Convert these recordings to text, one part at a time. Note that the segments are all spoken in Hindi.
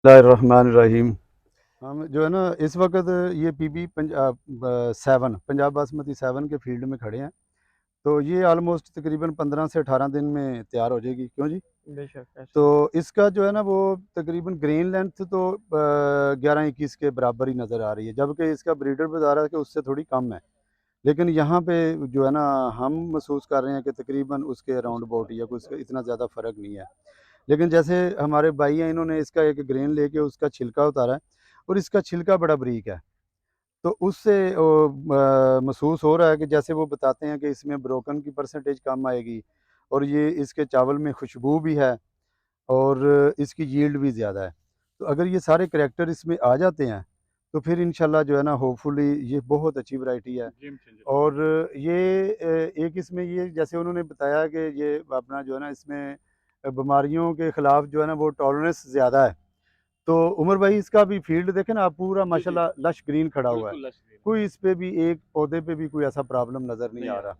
बिस्मिल्लाहिर्रहमानिर्रहीम। हम जो है ना इस वक्त ये पीबी 7 पंजाब बासमती 7 के फील्ड में खड़े हैं। तो ये ऑलमोस्ट तकरीबन 15 से 18 दिन में तैयार हो जाएगी, क्यों जी? बेशक तो ऐसे। इसका जो है ना वो तकरीबन ग्रेन लेंथ तो 11-21 के बराबर ही नज़र आ रही है, जबकि इसका ब्रीडर बता रहा है कि उससे थोड़ी कम है। लेकिन यहाँ पे जो है ना हम महसूस कर रहे हैं कि तकरीबन उसके अराउंड अबाउट या कुछ इतना ज़्यादा फ़र्क नहीं है। लेकिन जैसे हमारे भाई हैं, इन्होंने इसका एक ग्रेन लेके उसका छिलका उतारा है और इसका छिलका बड़ा बारीक है। तो उससे महसूस हो रहा है कि जैसे वो बताते हैं कि इसमें ब्रोकन की परसेंटेज कम आएगी और ये इसके चावल में खुशबू भी है और इसकी यील्ड भी ज़्यादा है। तो अगर ये सारे करैक्टर इसमें आ जाते हैं तो फिर इंशाल्लाह जो है ना होपफुली ये बहुत अच्छी वैरायटी है। Game changer. और ये एक इसमें ये जैसे उन्होंने बताया कि ये अपना जो है ना इसमें बीमारियों के ख़िलाफ़ जो है ना वो टॉलरेंस ज़्यादा है। तो उमर भाई इसका भी फील्ड देखें ना आप, पूरा जी, जी। माशाल्लाह लश ग्रीन खड़ा हुआ है। बिल्कुल लश ग्रीन। कोई इस पे भी एक पौधे पे भी कोई ऐसा प्रॉब्लम नज़र नहीं नहीं आ आ रहा। रहा।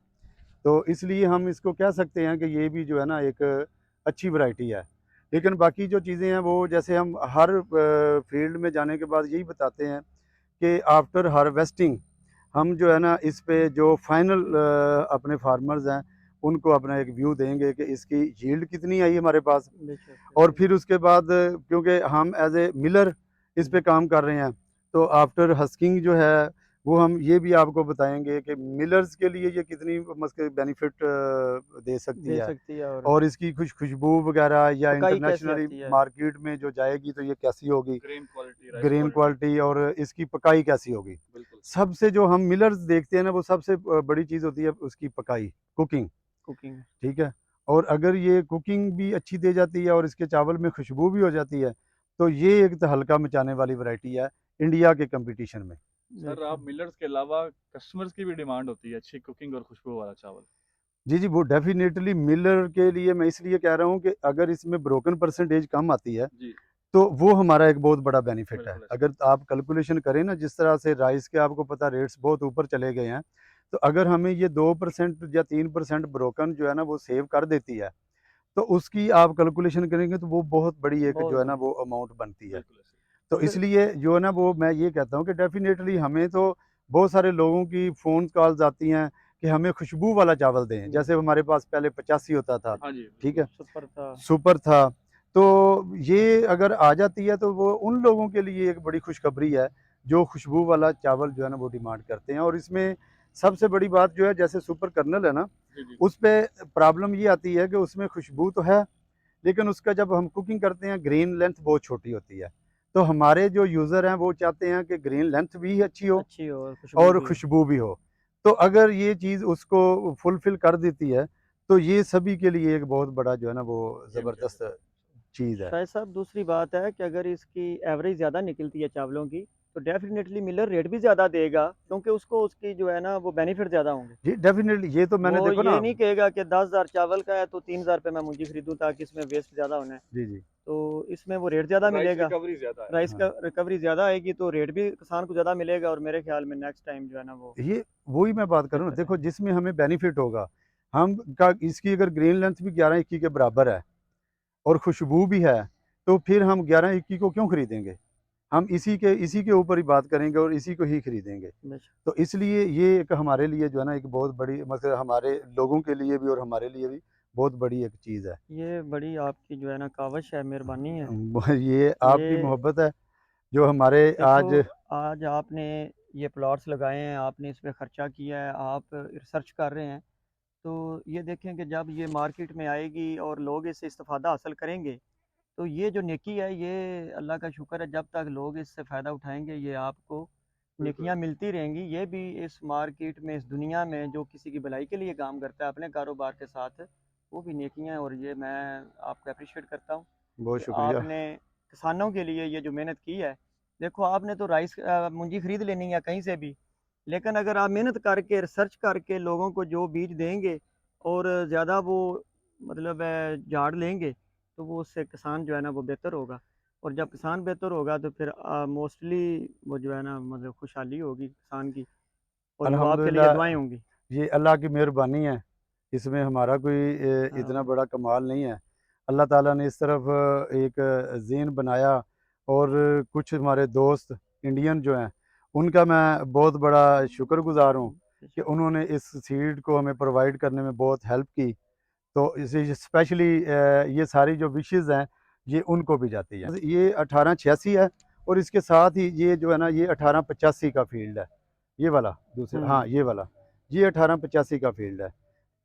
तो इसलिए हम इसको कह सकते हैं कि ये भी जो है ना एक अच्छी वैरायटी है। लेकिन बाकी जो चीज़ें हैं वो जैसे हम हर फील्ड में जाने के बाद यही बताते हैं कि आफ्टर हार्वेस्टिंग हम जो है ना इस पे जो फाइनल अपने फार्मर्स हैं उनको अपना एक व्यू देंगे कि इसकी यील्ड कितनी आई हमारे पास। बेशक और बेशक। फिर उसके बाद क्योंकि हम एज ए मिलर इस पे काम कर रहे हैं, तो आफ्टर हस्किंग जो है वो हम ये भी आपको बताएंगे कि मिलर्स के लिए ये कितनी मस्के बेनिफिट दे सकती दे है सकती है और और इसकी खुशबू वगैरह या पकाई कैसी इंटरनेशनली आती है। मार्केट में जो जाएगी तो ये कैसी होगी, grain quality, rice grain quality. Quality और इसकी पकाई कैसी होगी। बिल्कुल। सबसे जो हम मिलर्स देखते हैं ना वो सबसे बड़ी चीज़ होती है उसकी पकाई, कुकिंग। कुकिंग। ठीक है? और अगर ये कुकिंग भी अच्छी दे जाती है और इसके चावल में खुशबू भी हो जाती है, तो ये एक तहलका मचाने वाली वैरायटी है इंडिया के कंपटीशन में। सर आप मिलर्स के अलावा कस्टमर्स की भी डिमांड होती है अच्छी कुकिंग और खुशबू वाला चावल। जी, जी, वो डेफ़िनेटली मिलर के लिए मैं इसलिए कह रहा हूँ कि अगर इसमें ब्रोकन परसेंटेज कम आती है, जी। तो वो हमारा एक बहुत बड़ा बेनिफिट है। बिल्कुल ऐसा। अगर आप कैलकुलेशन करें ना जिस तरह से राइस के आपको पता रेट्स बहुत ऊपर चले गए हैं, तो अगर हमें ये 2% या 3% ब्रोकन जो है ना वो सेव कर देती है, तो उसकी आप कैलकुलेशन करेंगे तो वो बहुत बड़ी एक जो बहुत है ना बड़ी। वो अमाउंट बनती है। बिल्कुल ऐसे। तो अगर इसलिए जो है ना वो मैं ये कहता हूँ कि डेफ़िनेटली हमें तो बहुत सारे लोगों की फ़ोन कॉल्स आती हैं कि हमें खुशबू वाला चावल दें। जी। जैसे हमारे पास पहले 85 होता था, हाँ जी ठीक बिल्कुल है? सुपर था। सुपर था। तो ये अगर आ जाती है तो वो उन लोगों के लिए एक बड़ी खुशखबरी है, जो खुशबू वाला चावल जो है ना वो डिमांड करते हैं। और इसमें सबसे बड़ी बात जो है जैसे सुपर कर्नल है ना, जी जी। उस पे प्रॉब्लम ये आती है कि उसमें खुशबू तो है, लेकिन उसका जब हम कुकिंग करते हैं ग्रेन लेंथ बहुत छोटी होती है। तो हमारे जो यूज़र हैं वो चाहते हैं कि ग्रेन लेंथ भी अच्छी हो अच्छी हो और खुशबू और भी हो। खुशबू भी हो। तो अगर ये चीज़ उसको फुलफ़िल कर देती है, तो ये सभी के लिए एक बहुत बड़ा जो है ना वो गेम चेंजर। ज़बरदस्त चीज़ है। शायद साहब दूसरी बात है कि अगर इसकी एवरेज ज़्यादा निकलती है चावलों की, तो डेफ़िनेटली मिलर रेट भी ज़्यादा देगा क्योंकि उसको उसकी जो है ना वो बेनिफिट ज़्यादा होंगे। जी, डेफ़िनेटली ये तो मैंने वो देखो ये ना। नहीं कहेगा कि 10,000 चावल का है तो 3,000 पे मैं मुंजी खरीदूँ ताकि इसमें वेस्ट ज़्यादा होना है। जी, जी। तो इसमें वो रेट ज़्यादा राइस मिलेगा। रिकवरी ज़्यादा है। राइस का हाँ, रिकवरी ज़्यादा आएगी तो रेट भी किसान को ज़्यादा मिलेगा और मेरे ख्याल में नेक्स्ट टाइम जो है ना वो ये वही मैं बात कर रहा हूँ। बेहतर देखो रहेगा। जिसमें हमें बेनिफिट होगा, हम का इसकी अगर ग्रीन लेंथ भी 11-21 के बराबर है और खुशबू भी है, तो फिर हम 11-21 को क्यों खरीदेंगे? हम इसी के ऊपर ही बात करेंगे और इसी को ही खरीदेंगे। बेशक। तो इसलिए ये एक हमारे लिए जो है ना एक बहुत बड़ी मतलब हमारे लोगों के लिए भी और हमारे लिए भी बहुत बड़ी एक चीज़ है। ये बड़ी आपकी जो है ना काविश है, मेहरबानी है। ये आपकी ये मोहब्बत है जो हमारे देखो, आज। आज आपने ये प्लॉट्स लगाए हैं, आपने इस पे खर्चा किया है, आप रिसर्च कर रहे हैं, तो ये देखें कि जब ये मार्केट में आएगी और लोग इससे इस्तेफ़ादा हासिल करेंगे, तो ये जो नेकी है ये अल्लाह का शुक्र है जब तक लोग इससे फ़ायदा उठाएँगे ये आपको बिल्कुल। नेकियां मिलती रहेंगी। ये भी इस मार्केट में, इस दुनिया में जो किसी की भलाई के लिए काम करता है अपने कारोबार के साथ, वो भी नेकियां हैं और ये मैं आपको अप्रिशिएट करता हूँ बहुत कि शुक्रिया। आपने किसानों के लिए ये जो मेहनत की है। देखो आपने तो राइस मुंजी खरीद लेनी है कहीं से भी, लेकिन अगर आप मेहनत करके रिसर्च करके लोगों को जो बीज देंगे और ज़्यादा वो मतलब झाड़ लेंगे, तो वो उससे किसान जो है ना वो बेहतर होगा। और जब किसान बेहतर होगा तो फिर मोस्टली वो जो है ना मतलब खुशहाली होगी किसान की और वो आपके लिए अल्हम्दुलिल्लाह, दुआएँ होंगी। ये अल्लाह की मेहरबानी है। इसमें हमारा कोई इतना हाँ, बड़ा कमाल नहीं है। अल्लाह ताला ने इस तरफ एक ज़हन बनाया और कुछ हमारे दोस्त इंडियन जो हैं उनका मैं बहुत बड़ा शुक्रगुज़ार हूँ कि उन्होंने इस सीड को हमें प्रोवाइड करने में बहुत हेल्प की। तो इसे स्पेशली ये सारी जो विशेज़ हैं ये उनको भी जाती हैं। ये 1886 है और इसके साथ ही ये जो है ना ये 1885 का फील्ड है। ये वाला दूसरा, हाँ ये वाला, ये 1885 का फील्ड है।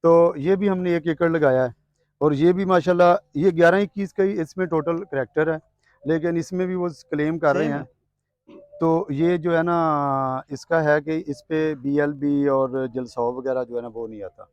तो ये भी हमने 1 एकड़ लगाया है और ये भी माशाल्लाह ये 11-21 का ही इसमें टोटल करैक्टर है, लेकिन इसमें भी वो क्लेम कर रहे सेम हैं। है। तो ये जो है ना इसका है कि इस पे बीएलबी और जलसौ वगैरह जो है ना वो नहीं आता।